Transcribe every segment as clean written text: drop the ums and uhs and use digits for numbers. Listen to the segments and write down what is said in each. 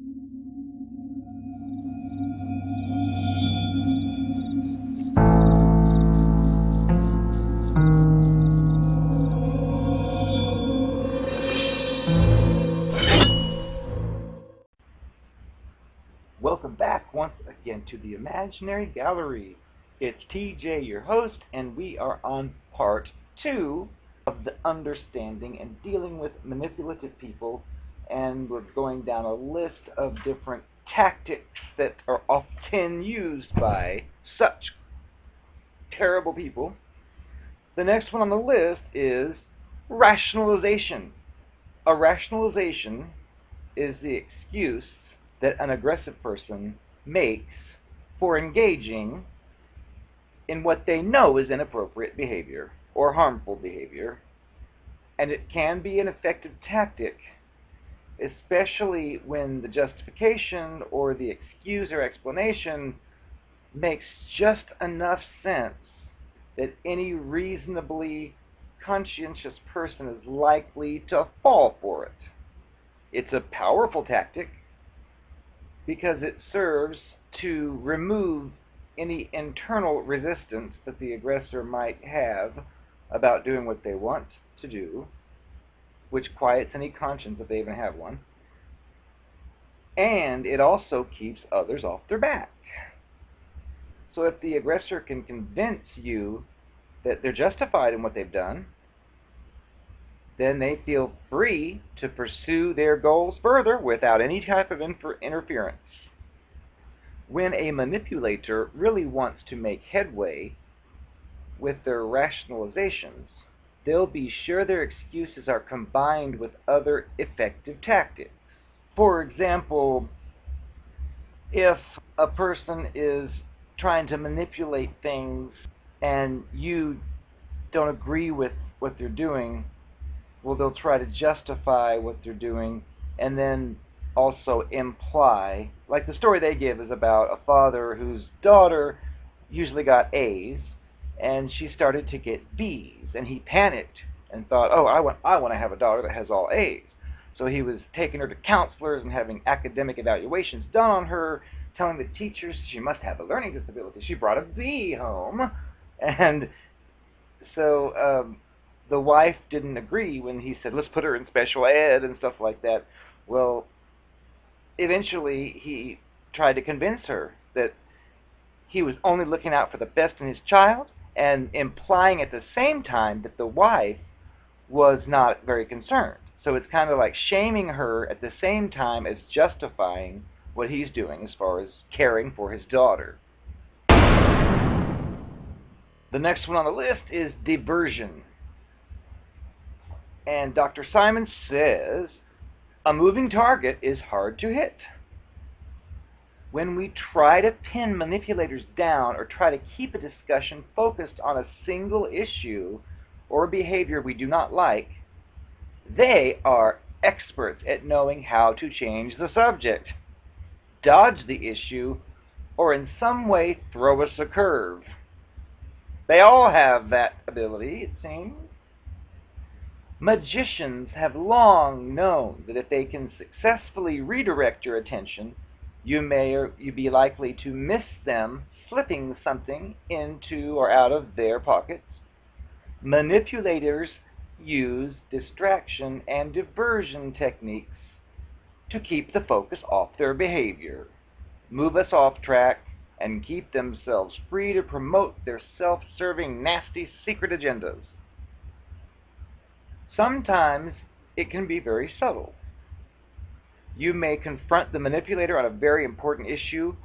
Welcome back once again to the Imaginary Gallery. It's TJ, your host, and we are on part 2 of the understanding and dealing with manipulative people, and we're going down a list of different tactics that are often used by such terrible people. The next one on the list is rationalization. A rationalization is the excuse that an aggressive person makes for engaging in what they know is inappropriate behavior or harmful behavior. And it can be an effective tactic, especially when the justification or the excuse or explanation makes just enough sense that any reasonably conscientious person is likely to fall for it. It's a powerful tactic because it serves to remove any internal resistance that the aggressor might have about doing what they want to do, which quiets any conscience if they even have one. And it also keeps others off their back. So if the aggressor can convince you that they're justified in what they've done, then they feel free to pursue their goals further without any type of interference. When a manipulator really wants to make headway with their rationalizations, they'll be sure their excuses are combined with other effective tactics. For example, if a person is trying to manipulate things and you don't agree with what they're doing, well, they'll try to justify what they're doing and then also imply, like the story they give is about a father whose daughter usually got A's and she started to get B's, and he panicked and thought, oh, I want to have a daughter that has all A's. So he was taking her to counselors and having academic evaluations done on her, telling the teachers she must have a learning disability. She brought a B home, and so the wife didn't agree when he said, let's put her in special ed and stuff like that. Well, eventually he tried to convince her that he was only looking out for the best in his child, and implying at the same time that the wife was not very concerned. So it's kind of like shaming her at the same time as justifying what he's doing as far as caring for his daughter. The next one on the list is diversion. And Dr. Simon says, a moving target is hard to hit. When we try to pin manipulators down or try to keep a discussion focused on a single issue or behavior we do not like, they are experts at knowing how to change the subject, dodge the issue, or in some way throw us a curve. They all have that ability, it seems. Magicians have long known that if they can successfully redirect your attention, you be likely to miss them slipping something into or out of their pockets. Manipulators use distraction and diversion techniques to keep the focus off their behavior, move us off track, and keep themselves free to promote their self-serving, nasty, secret agendas. Sometimes it can be very subtle. You may confront the manipulator on a very important issue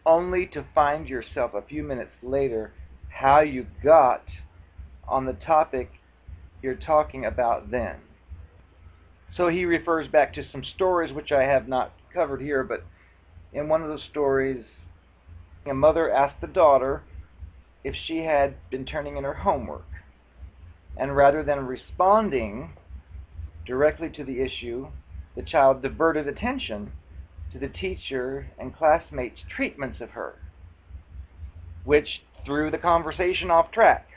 only to find yourself a few minutes later how you got on the topic you're talking about then. So he refers back to some stories which I have not covered here, but in one of the stories, a mother asked the daughter if she had been turning in her homework. And rather than responding directly to the issue, the child diverted attention to the teacher and classmates' treatments of her, which threw the conversation off track.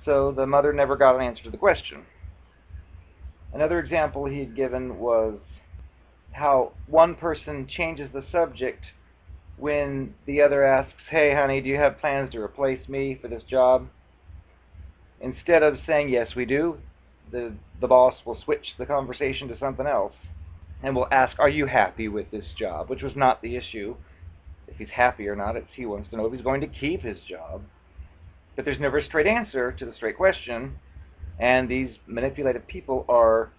So the mother never got an answer to the question. Another example he had given was how one person changes the subject when the other asks, "Hey, honey, do you have plans to replace me for this job?" Instead of saying, "Yes, we do," the boss will switch the conversation to something else and will ask, "Are you happy with this job?" Which was not the issue. If he's happy or not, he wants to know if he's going to keep his job. But there's never a straight answer to the straight question, and these manipulative people are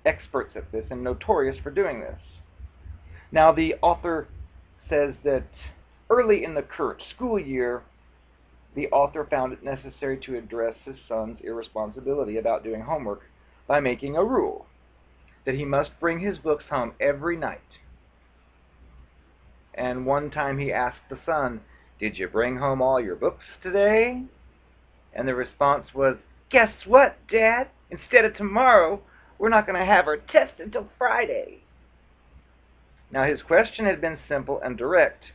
experts at this and notorious for doing this. Now, the author says that early in the current school year, the author found it necessary to address his son's irresponsibility about doing homework by making a rule that he must bring his books home every night. And one time he asked the son, "Did you bring home all your books today?" And the response was, "Guess what, Dad? Instead of tomorrow, we're not going to have our test until Friday." Now, his question had been simple and direct,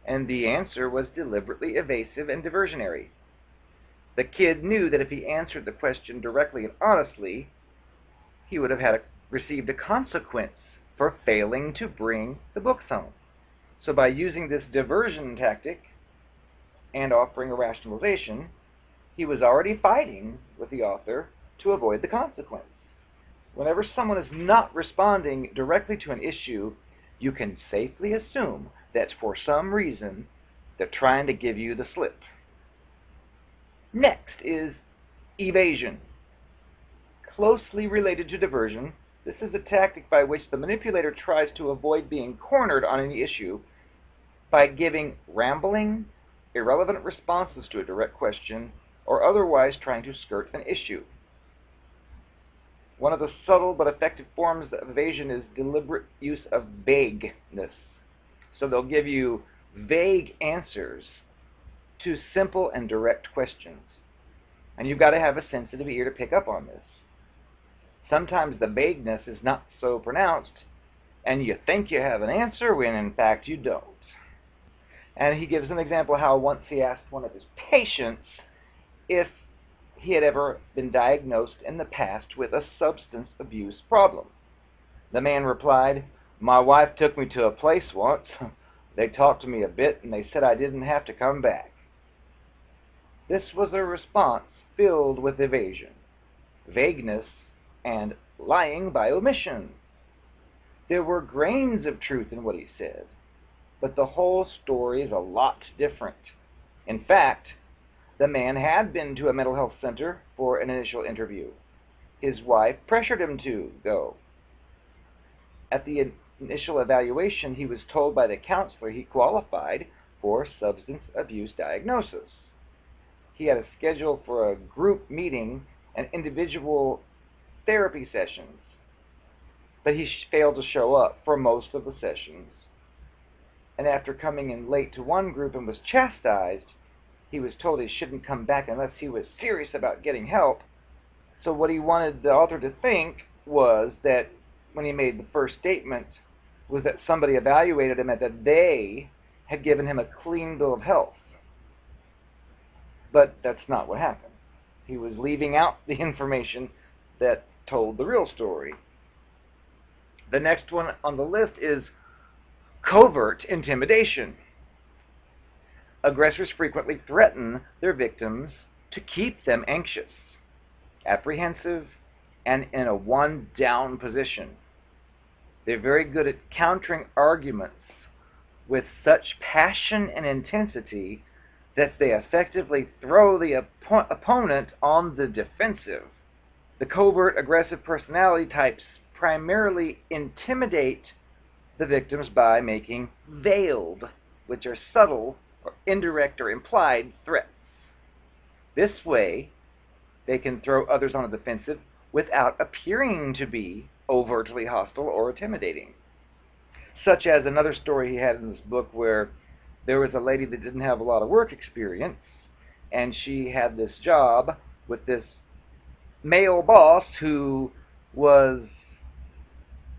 and the answer was deliberately evasive and diversionary. The kid knew that if he answered the question directly and honestly, he would have received a consequence for failing to bring the books home. So by using this diversion tactic and offering a rationalization, he was already fighting with the author to avoid the consequence. Whenever someone is not responding directly to an issue, you can safely assume that for some reason they're trying to give you the slip. Next is evasion. Closely related to diversion, this is a tactic by which the manipulator tries to avoid being cornered on any issue by giving rambling, irrelevant responses to a direct question, or otherwise trying to skirt an issue. One of the subtle but effective forms of evasion is deliberate use of vagueness. So they'll give you vague answers to simple and direct questions. And you've got to have a sensitive ear to pick up on this. Sometimes the vagueness is not so pronounced, and you think you have an answer when in fact you don't. And he gives an example how once he asked one of his patients if he had ever been diagnosed in the past with a substance abuse problem. The man replied, "My wife took me to a place once. They talked to me a bit and they said I didn't have to come back." This was a response filled with evasion, vagueness, and lying by omission. There were grains of truth in what he said, but the whole story is a lot different. In fact, the man had been to a mental health center for an initial interview. His wife pressured him to go. At the initial evaluation, he was told by the counselor he qualified for substance abuse diagnosis. He had a schedule for a group meeting and individual therapy sessions, but he failed to show up for most of the sessions. And after coming in late to one group and was chastised, he was told he shouldn't come back unless he was serious about getting help. So what he wanted the author to think was that when he made the first statement was that somebody evaluated him and that they had given him a clean bill of health. But that's not what happened. He was leaving out the information that told the real story. The next one on the list is covert intimidation. Aggressors frequently threaten their victims to keep them anxious, apprehensive, and in a one-down position. They're very good at countering arguments with such passion and intensity that they effectively throw the opponent on the defensive. The covert aggressive personality types primarily intimidate the victims by making veiled, which are subtle or indirect or implied threats. This way, they can throw others on the defensive without appearing to be overtly hostile or intimidating. Such as another story he had in this book where there was a lady that didn't have a lot of work experience, and she had this job with this male boss who was,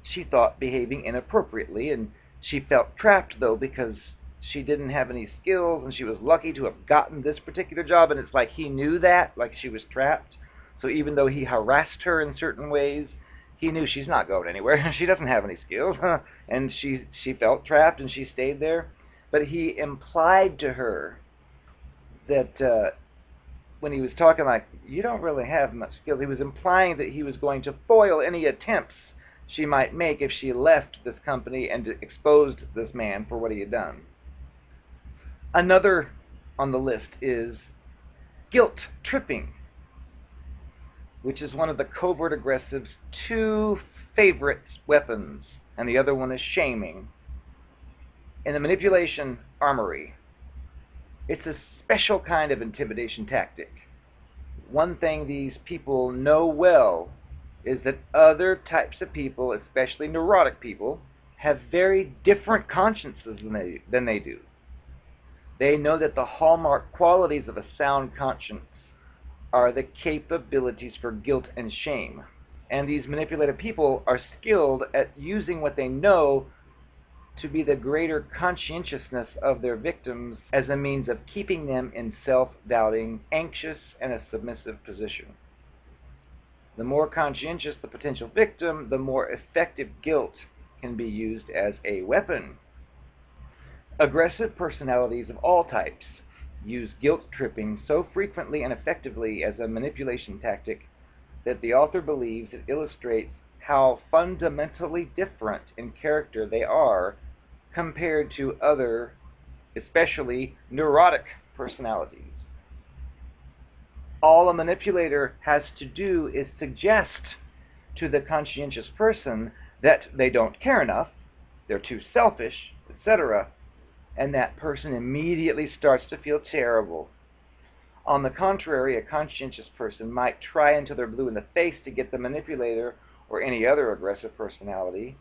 she thought, behaving inappropriately, and she felt trapped, though, because she didn't have any skills, and she was lucky to have gotten this particular job, and it's like he knew that, like she was trapped. So even though he harassed her in certain ways, he knew she's not going anywhere. She doesn't have any skills. And she felt trapped and she stayed there. But he implied to her that when he was talking like, you don't really have much skill, he was implying that he was going to foil any attempts she might make if she left this company and exposed this man for what he had done. Another on the list is guilt tripping, which is one of the covert aggressive's two favorite weapons, and the other one is shaming. In the manipulation armory, it's a special kind of intimidation tactic. One thing these people know well is that other types of people, especially neurotic people, have very different consciences than they do. They know that the hallmark qualities of a sound conscience are the capabilities for guilt and shame. And these manipulative people are skilled at using what they know to be the greater conscientiousness of their victims as a means of keeping them in self-doubting, anxious, and a submissive position. The more conscientious the potential victim, the more effective guilt can be used as a weapon. Aggressive personalities of all types use guilt tripping so frequently and effectively as a manipulation tactic that the author believes it illustrates how fundamentally different in character they are compared to other, especially neurotic personalities. All a manipulator has to do is suggest to the conscientious person that they don't care enough, they're too selfish, etc., and that person immediately starts to feel terrible. On the contrary, a conscientious person might try until they're blue in the face to get the manipulator or any other aggressive personality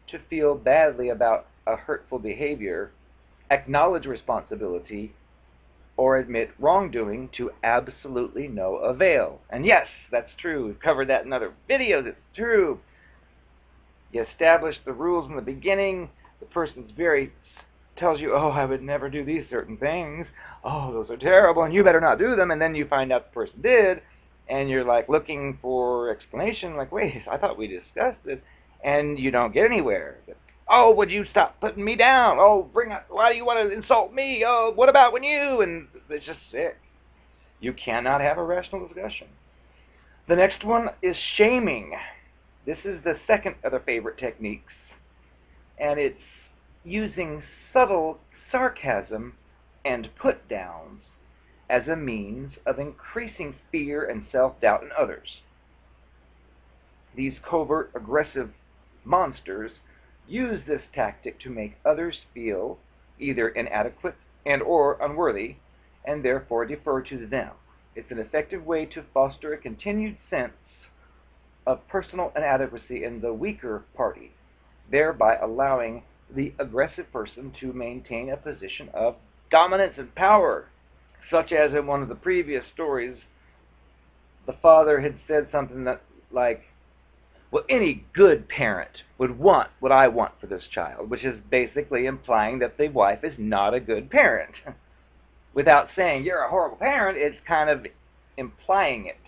to feel badly about a hurtful behavior, acknowledge responsibility, or admit wrongdoing to absolutely no avail. And yes, that's true. We've covered that in other videos. It's true. You establish the rules in the beginning. The person's tells you, oh, I would never do these certain things. Oh, those are terrible, and you better not do them. And then you find out the person did, and you're like looking for explanation, like, wait, I thought we discussed this, and you don't get anywhere. Oh, would you stop putting me down? Oh, why do you want to insult me? Oh, what about when you? And it's just sick. You cannot have a rational discussion. The next one is shaming. This is the second of their favorite techniques, and it's using subtle sarcasm and put-downs as a means of increasing fear and self-doubt in others. These covert aggressive monsters use this tactic to make others feel either inadequate and or unworthy, and therefore defer to them. It's an effective way to foster a continued sense of personal inadequacy in the weaker party, thereby allowing the aggressive person to maintain a position of dominance and power. Such as in one of the previous stories, the father had said something that like, well, any good parent would want what I want for this child, which is basically implying that the wife is not a good parent. Without saying, you're a horrible parent, it's kind of implying it.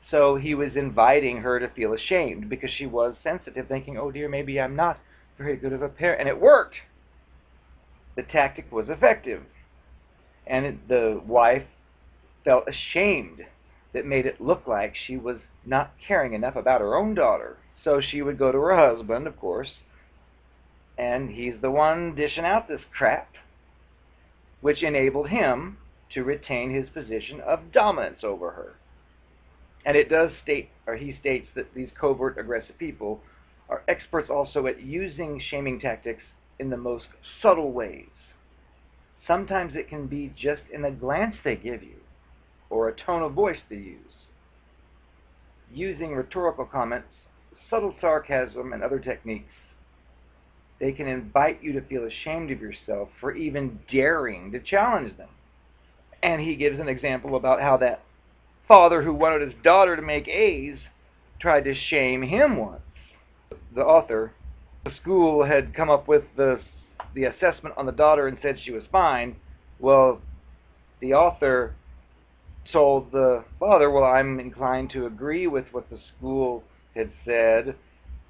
So he was inviting her to feel ashamed because she was sensitive, thinking, oh dear, maybe I'm not very good of a parent. And it worked. The tactic was effective. And the wife felt ashamed. That made it look like she was not caring enough about her own daughter. So she would go to her husband, of course, and he's the one dishing out this crap, which enabled him to retain his position of dominance over her. And it does state, or he states, that these covert aggressive people are experts also at using shaming tactics in the most subtle ways. Sometimes it can be just in a glance they give you, or a tone of voice they use. Using rhetorical comments, subtle sarcasm, and other techniques, they can invite you to feel ashamed of yourself for even daring to challenge them. And he gives an example about how that father who wanted his daughter to make A's tried to shame him once. The author, the school had come up with the assessment on the daughter and said she was fine. Well, the author told the father, well, I'm inclined to agree with what the school had said,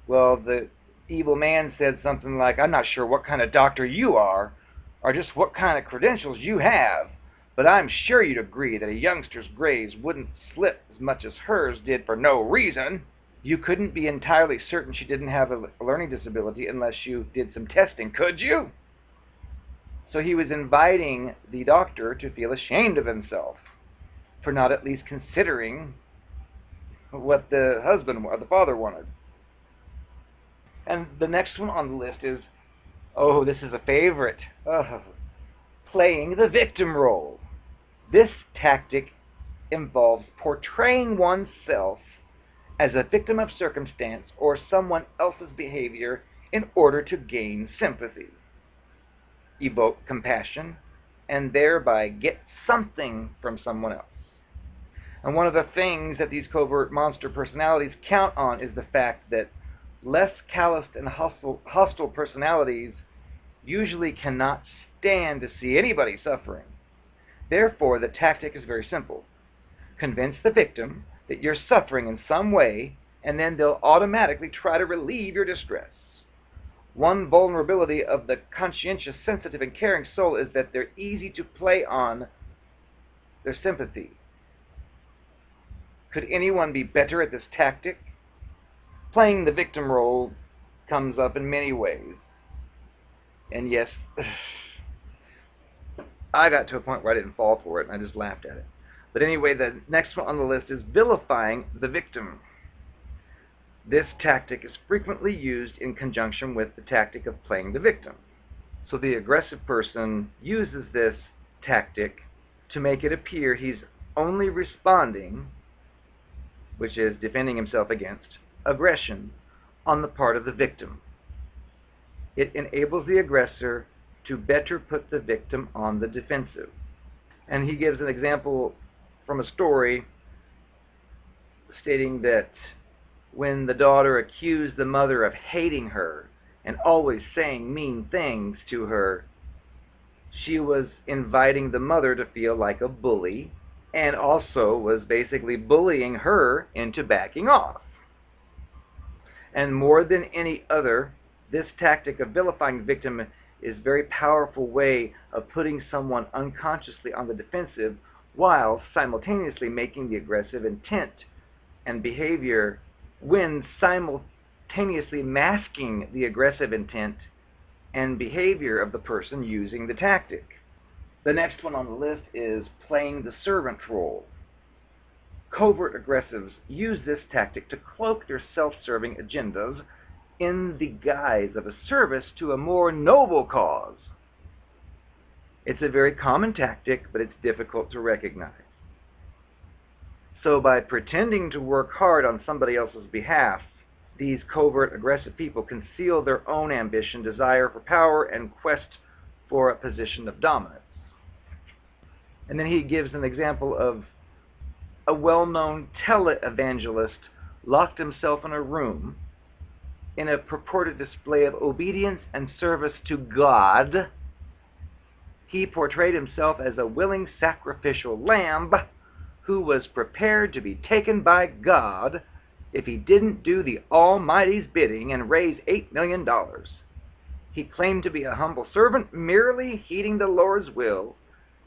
well, the evil man said something like, I'm not sure what kind of doctor you are, or just what kind of credentials you have, but I'm sure you'd agree that a youngster's grades wouldn't slip as much as hers did for no reason. You couldn't be entirely certain she didn't have a learning disability unless you did some testing, could you? So he was inviting the doctor to feel ashamed of himself for not at least considering what the husband or the father wanted. And the next one on the list is, oh, this is a favorite, playing the victim role. This tactic involves portraying oneself as a victim of circumstance or someone else's behavior in order to gain sympathy, evoke compassion, and thereby get something from someone else. And one of the things that these covert monster personalities count on is the fact that less calloused and hostile personalities usually cannot stand to see anybody suffering. Therefore, the tactic is very simple. Convince the victim that you're suffering in some way, and then they'll automatically try to relieve your distress. One vulnerability of the conscientious, sensitive, and caring soul is that they're easy to play on their sympathy. Could anyone be better at this tactic? Playing the victim role comes up in many ways. And yes, I got to a point where I didn't fall for it, and I just laughed at it. But anyway, the next one on the list is vilifying the victim. This tactic is frequently used in conjunction with the tactic of playing the victim. So the aggressive person uses this tactic to make it appear he's only responding, which is defending himself against aggression on the part of the victim. It enables the aggressor to better put the victim on the defensive. And he gives an example from a story stating that when the daughter accused the mother of hating her and always saying mean things to her, she was inviting the mother to feel like a bully, and also was basically bullying her into backing off. And more than any other, this tactic of vilifying the victim is a very powerful way of putting someone unconsciously on the defensive while simultaneously making the aggressive intent and behavior, when simultaneously masking the aggressive intent and behavior of the person using the tactic. The next one on the list is playing the servant role. Covert aggressives use this tactic to cloak their self-serving agendas in the guise of a service to a more noble cause. It's a very common tactic, but it's difficult to recognize. So by pretending to work hard on somebody else's behalf, these covert aggressive people conceal their own ambition, desire for power, and quest for a position of dominance. And then he gives an example of a well-known televangelist locked himself in a room in a purported display of obedience and service to God. He portrayed himself as a willing sacrificial lamb who was prepared to be taken by God if he didn't do the Almighty's bidding and raise $8 million. He claimed to be a humble servant, merely heeding the Lord's will,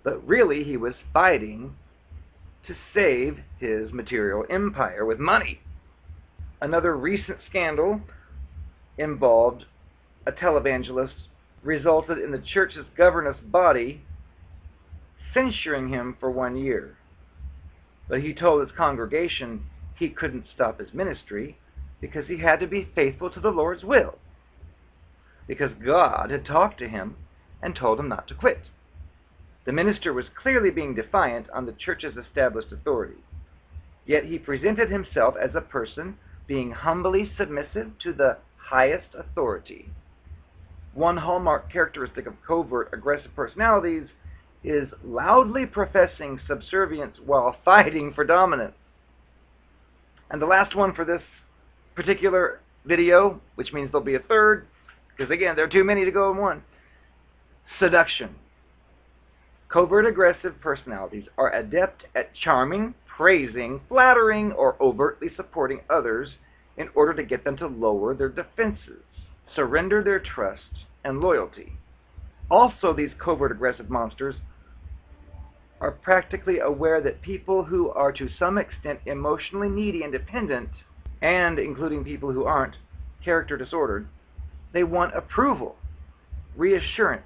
but really he was fighting to save his material empire with money. Another recent scandal involved a televangelist, resulted in the church's governance body censuring him for 1 year. But he told his congregation he couldn't stop his ministry because he had to be faithful to the Lord's will, because God had talked to him and told him not to quit. The minister was clearly being defiant on the church's established authority, yet he presented himself as a person being humbly submissive to the highest authority. One hallmark characteristic of covert aggressive personalities is loudly professing subservience while fighting for dominance. And the last one for this particular video, which means there'll be a third, because again, there are too many to go in one. Seduction. Covert aggressive personalities are adept at charming, praising, flattering, or overtly supporting others in order to get them to lower their defenses, surrender their trust and loyalty. Also, these covert aggressive monsters are practically aware that people who are to some extent emotionally needy and dependent, and including people who aren't character disordered, they want approval, reassurance,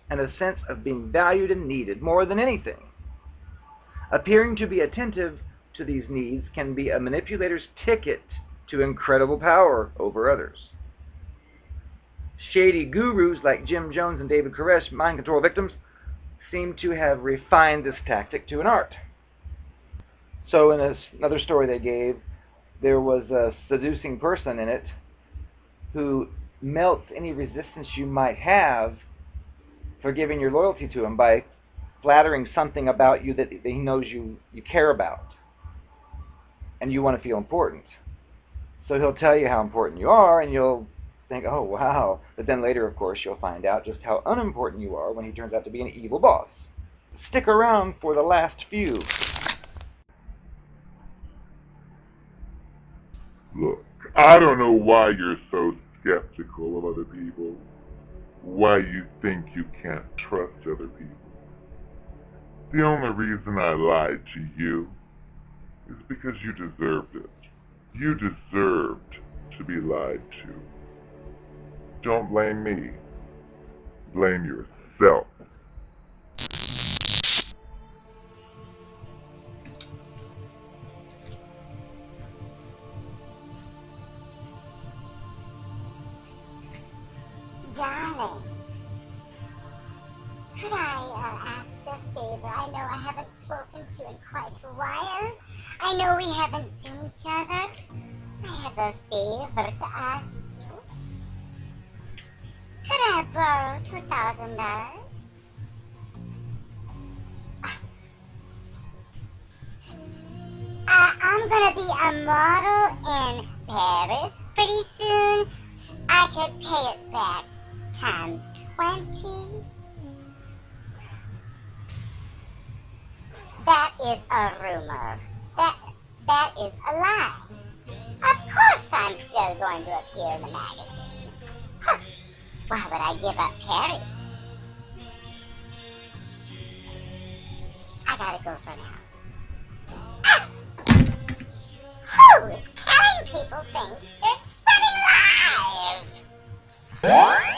and a sense of being valued and needed more than anything. Appearing to be attentive to these needs can be a manipulator's ticket to incredible power over others. Shady gurus like Jim Jones and David Koresh, mind control victims, seem to have refined this tactic to an art. So in another story they gave, there was a seducing person in it who melts any resistance you might have for giving your loyalty to him by flattering something about you that he knows you care about and you want to feel important. So he'll tell you how important you are, and you'll think, oh, wow. But then later, of course, you'll find out just how unimportant you are when he turns out to be an evil boss. Stick around for the last few. Look, I don't know why you're so skeptical of other people, why you think you can't trust other people. The only reason I lied to you is because you deserved it. You deserved to be lied to. Don't blame me. Blame yourself. Darling, could I ask a favor? I know I haven't spoken to you in quite a while. I know we haven't seen each other. I have a favor to ask you. Could I borrow $2,000? I'm gonna be a model in Paris pretty soon. I could pay it back times 20. That is a rumor. That is a lie. Of course I'm still going to appear in the magazine. Huh. Why would I give up Paris? I gotta go for now. Ah! Who is telling people things they're spreading lies?